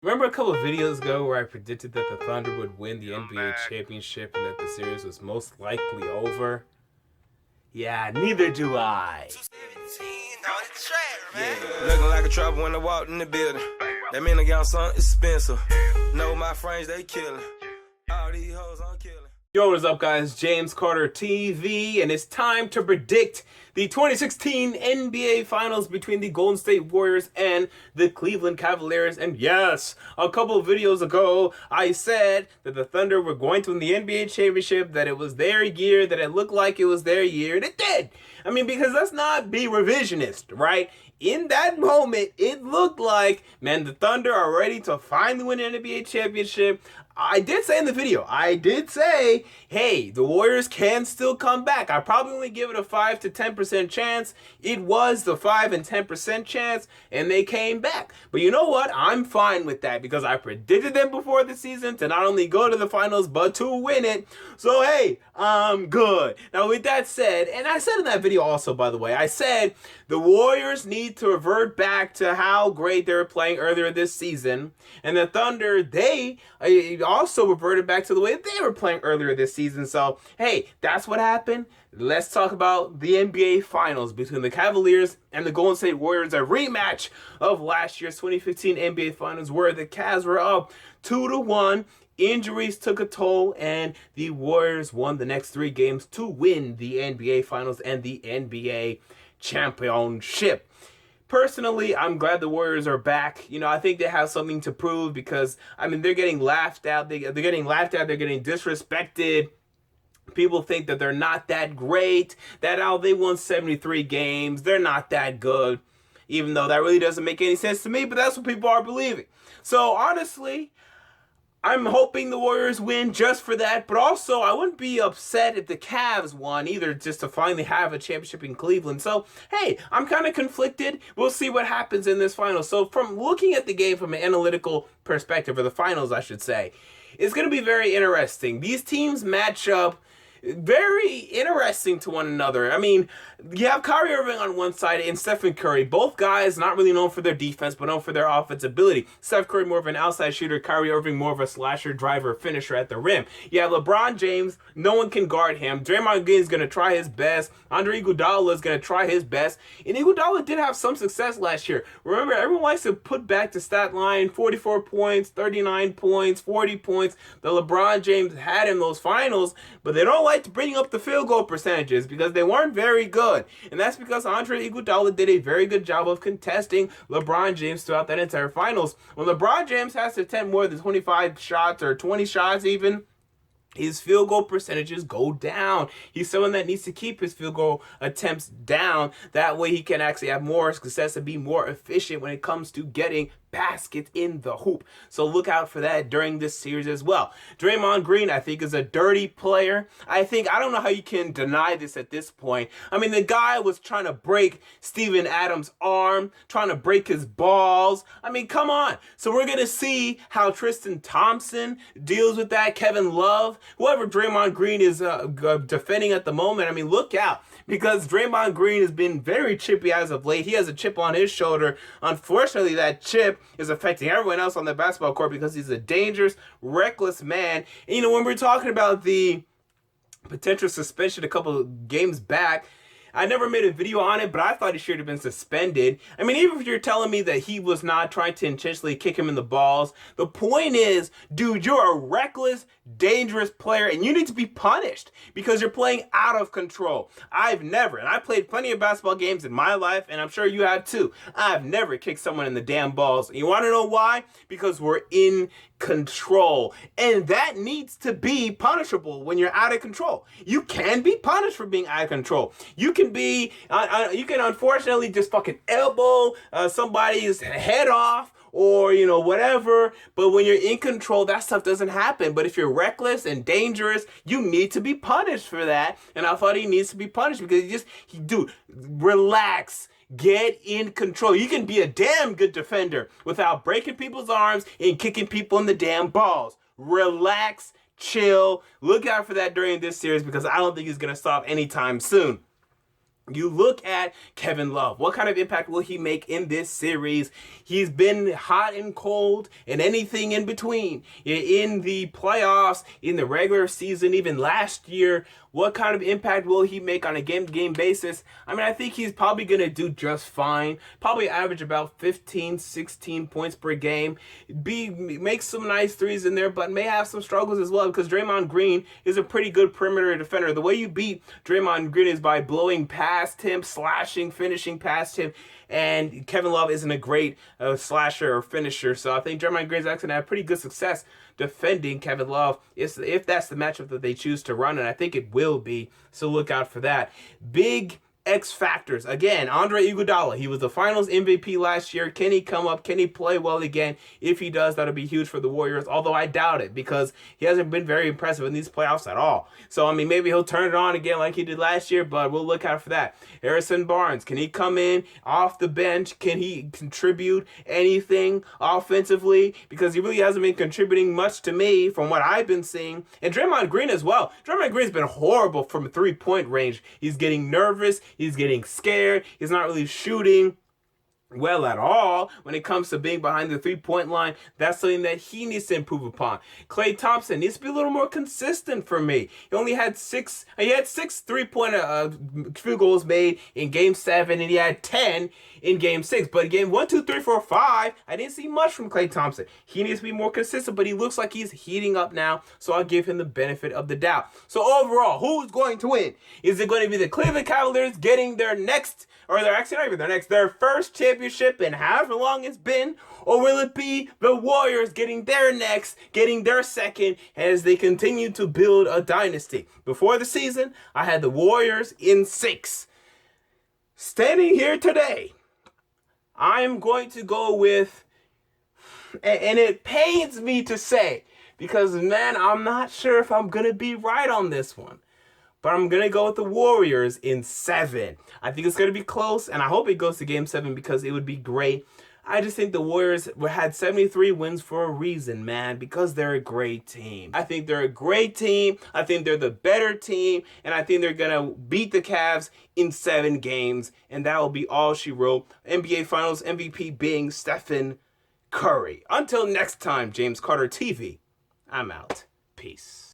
Remember a couple of videos ago where I predicted that the Thunder would win the NBA championship and that the series was most likely over? Yeah, neither do I. Yeah. Looking like a trouble when I walked in the building. That mean I got something expensive. Know my friends, they killing. All these hoes I'm killing. Yo, what is up, guys? James Carter TV, and it's time to predict the 2016 NBA Finals between the Golden State Warriors and the Cleveland Cavaliers. And yes, a couple of videos ago, I said that the Thunder were going to win the NBA championship, that it was their year, that it looked like it was their year, and it did. I mean, because let's not be revisionist, right? In that moment, it looked like, man, the Thunder are ready to finally win an NBA championship. I did say in the video, hey, the Warriors can still come back. I probably only give it a 5 to 10% chance. It was the 5 and 10% chance, and they came back. But you know what? I'm fine with that because I predicted them before the season to not only go to the finals, but to win it. So, hey, I'm good. Now, with that said, and I said in that video also, by the way, I said the Warriors need to revert back to how great they were playing earlier this season. And the Thunder, they also reverted back to the way they were playing earlier this season. So, hey, that's what happened. Let's talk about the NBA Finals between the Cavaliers and the Golden State Warriors, a rematch of last year's 2015 NBA Finals where the Cavs were up 2-1. Injuries took a toll, and the Warriors won the next 3 games to win the NBA Finals and the NBA Championship. Personally, I'm glad the Warriors are back. You know, I think they have something to prove because, I mean, they're getting laughed at. They're getting laughed at. They're getting disrespected. People think that they're not that great, that they won 73 games. They're not that good, even though that really doesn't make any sense to me, but that's what people are believing. So, honestly, I'm hoping the Warriors win just for that, but also I wouldn't be upset if the Cavs won either, just to finally have a championship in Cleveland. So, hey, I'm kind of conflicted. We'll see what happens in this final. So, from looking at the game from an analytical perspective, or the finals, I should say, it's going to be very interesting. These teams match up very interesting to one another. I mean, you have Kyrie Irving on one side and Stephen Curry. Both guys not really known for their defense, but known for their offense ability. Steph Curry more of an outside shooter. Kyrie Irving more of a slasher, driver, finisher at the rim. You have LeBron James. No one can guard him. Draymond Green is going to try his best. Andre Iguodala is going to try his best. And Iguodala did have some success last year. Remember, everyone likes to put back the stat line, 44 points, 39 points, 40 points that LeBron James had in those finals, but they don't like to bring up the field goal percentages because they weren't very good. And that's because Andre Iguodala did a very good job of contesting LeBron James throughout that entire finals. When LeBron James has to attempt more than 25 shots or 20 shots even, his field goal percentages go down. He's someone that needs to keep his field goal attempts down. That way he can actually have more success and be more efficient when it comes to getting baskets in the hoop. So look out for that during this series as well. Draymond Green, I think, is a dirty player. I don't know how you can deny this at this point. I mean, the guy was trying to break Steven Adams' arm, trying to break his balls. I mean, come on. So we're going to see how Tristan Thompson deals with that. Kevin Love, whoever Draymond Green is defending at the moment. I mean, look out, because Draymond Green has been very chippy as of late. He has a chip on his shoulder. Unfortunately, that chip is affecting everyone else on the basketball court because he's a dangerous, reckless man. And, you know, when we're talking about the potential suspension a couple of games back, I never made a video on it, but I thought he should have been suspended. I mean, even if you're telling me that he was not trying to intentionally kick him in the balls, the point is, dude, you're a reckless, dangerous player, and you need to be punished because you're playing out of control. And I played plenty of basketball games in my life, and I'm sure you have too. I've never kicked someone in the damn balls. And you want to know why? Because we're in control, and that needs to be punishable when you're out of control. You can be punished for being out of control. You can unfortunately just fucking elbow somebody's head off, or, you know, whatever. But when you're in control, that stuff doesn't happen. But if you're reckless and dangerous, you need to be punished for that. And I thought he needs to be punished because dude, relax. Get in control. You can be a damn good defender without breaking people's arms and kicking people in the damn balls. Relax, chill. Look out for that during this series because I don't think he's going to stop anytime soon. You look at Kevin Love. What kind of impact will he make in this series? He's been hot and cold and anything in between. In the playoffs, in the regular season, even last year, what kind of impact will he make on a game-to-game basis? I mean, I think he's probably going to do just fine. Probably average about 15, 16 points per game. Make some nice threes in there, but may have some struggles as well because Draymond Green is a pretty good perimeter defender. The way you beat Draymond Green is by blowing past him, slashing, finishing past him. And Kevin Love isn't a great slasher or finisher, so I think Draymond Green's actually going to have pretty good success defending Kevin Love if that's the matchup that they choose to run, and I think it will be, so look out for that. Big X factors. Again, Andre Iguodala, he was the finals MVP last year. Can he come up? Can he play well again? If he does, that'll be huge for the Warriors, although I doubt it because he hasn't been very impressive in these playoffs at all. So, I mean, maybe he'll turn it on again like he did last year, but we'll look out for that. Harrison Barnes, can he come in off the bench? Can he contribute anything offensively? Because he really hasn't been contributing much to me from what I've been seeing. And Draymond Green as well. Draymond Green's been horrible from three-point range. He's getting nervous. He's getting scared. He's not really shooting well at all when it comes to being behind the three-point line. That's something that he needs to improve upon. Klay Thompson needs to be a little more consistent for me. He had six three-point field goals made in game 7, and he had 10 in game 6. But game 1, 2, 3, 4, 5, I didn't see much from Klay Thompson. He needs to be more consistent, but he looks like he's heating up now, so I'll give him the benefit of the doubt. So overall, who's going to win? Is it going to be the Cleveland Cavaliers getting their their first championship in however long it's been, or will it be the Warriors getting their next, getting their second, as they continue to build a dynasty? Before the season, I had the Warriors in 6. Standing here today, I'm going to go with, and it pains me to say, because, man, I'm not sure if I'm going to be right on this one. But I'm going to go with the Warriors in 7. I think it's going to be close, and I hope it goes to Game 7 because it would be great. I just think the Warriors had 73 wins for a reason, man, because they're a great team. I think they're a great team. I think they're the better team, and I think they're going to beat the Cavs in 7 games, and that will be all she wrote. NBA Finals MVP being Stephen Curry. Until next time, James Carter TV, I'm out. Peace.